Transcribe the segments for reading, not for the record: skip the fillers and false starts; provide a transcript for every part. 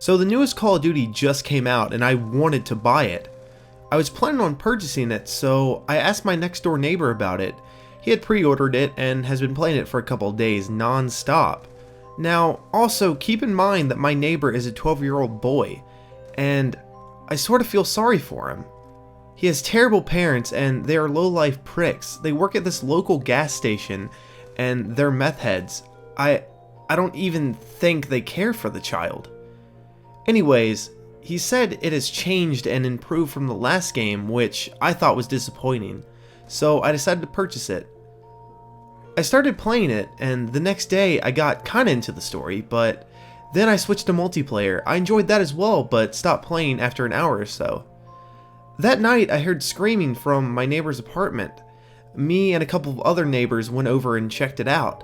So the newest Call of Duty just came out and I wanted to buy it. I was planning on purchasing it, so I asked my next door neighbor about it. He had pre-ordered it and has been playing it for a couple of days non-stop. Now, also keep in mind that my neighbor is a 12-year-old boy, and I sort of feel sorry for him. He has terrible parents and they are low-life pricks. They work at this local gas station and they're meth heads. I don't even think they care for the child. Anyways, he said it has changed and improved from the last game, which I thought was disappointing, so I decided to purchase it. I started playing it, and the next day I got kinda into the story, but then I switched to multiplayer. I enjoyed that as well, but stopped playing after an hour or so. That night I heard screaming from my neighbor's apartment. Me and a couple of other neighbors went over and checked it out.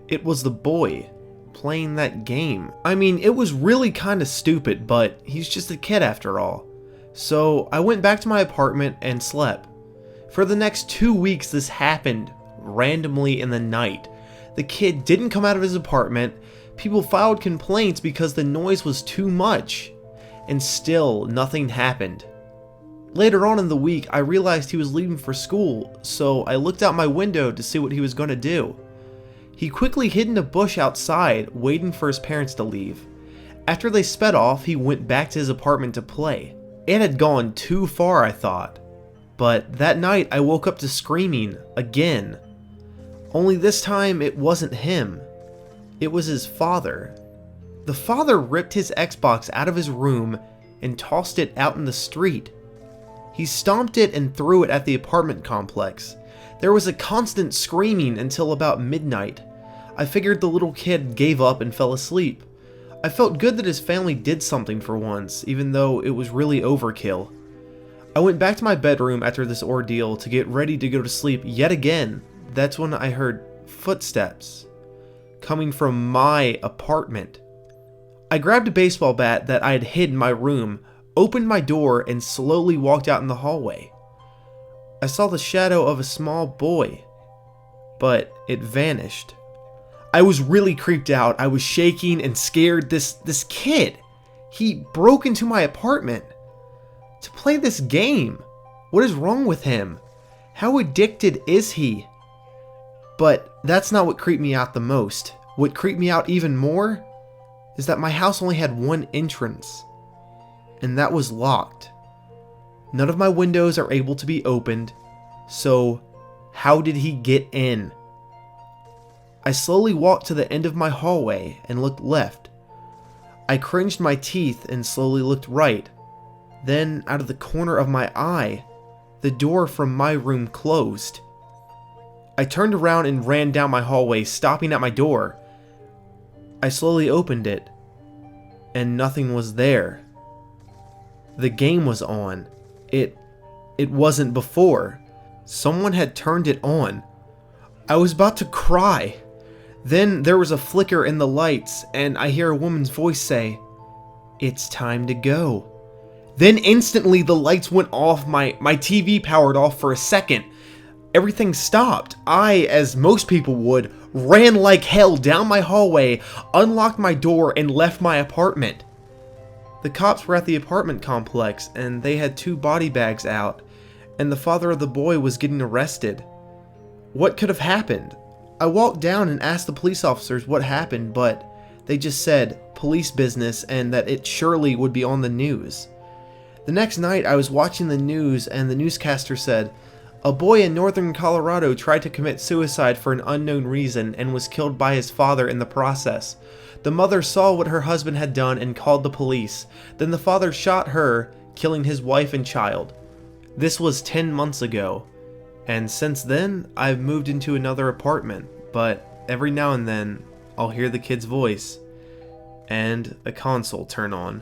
It was the boy playing that game. I mean, it was really kinda stupid, but he's just a kid after all. So I went back to my apartment and slept. For the next 2 weeks this happened randomly in the night. The kid didn't come out of his apartment, people filed complaints because the noise was too much, and still nothing happened. Later on in the week I realized he was leaving for school, so I looked out my window to see what he was going to do. He quickly hid in a bush outside, waiting for his parents to leave. After they sped off, he went back to his apartment to play. It had gone too far, I thought. But that night I woke up to screaming again. Only this time it wasn't him. It was his father. The father ripped his Xbox out of his room and tossed it out in the street. He stomped it and threw it at the apartment complex. There was a constant screaming until about midnight. I figured the little kid gave up and fell asleep. I felt good that his family did something for once, even though it was really overkill. I went back to my bedroom after this ordeal to get ready to go to sleep yet again. That's when I heard footsteps coming from my apartment. I grabbed a baseball bat that I had hid in my room, opened my door, and slowly walked out in the hallway. I saw the shadow of a small boy, but it vanished. I was really creeped out. I was shaking and scared. This kid, he broke into my apartment to play this game. What is wrong with him? How addicted is he? But that's not what creeped me out the most. What creeped me out even more is that my house only had one entrance, and that was locked. None of my windows are able to be opened, so how did he get in? I slowly walked to the end of my hallway and looked left. I cringed my teeth and slowly looked right. Then, out of the corner of my eye, the door from my room closed. I turned around and ran down my hallway, stopping at my door. I slowly opened it, and nothing was there. The game was on. It wasn't before. Someone had turned it on. I was about to cry. Then there was a flicker in the lights, and I hear a woman's voice say, "It's time to go." Then instantly the lights went off, my TV powered off for a second. Everything stopped. I, as most people would, ran like hell down my hallway, unlocked my door, and left my apartment. The cops were at the apartment complex, and they had 2 body bags out, and the father of the boy was getting arrested. What could have happened? I walked down and asked the police officers what happened, but they just said police business and that it surely would be on the news. The next night I was watching the news and the newscaster said, "A boy in northern Colorado tried to commit suicide for an unknown reason and was killed by his father in the process. The mother saw what her husband had done and called the police. Then the father shot her, killing his wife and child. This was 10 months ago. And since then, I've moved into another apartment, but every now and then, I'll hear the kid's voice and a console turn on."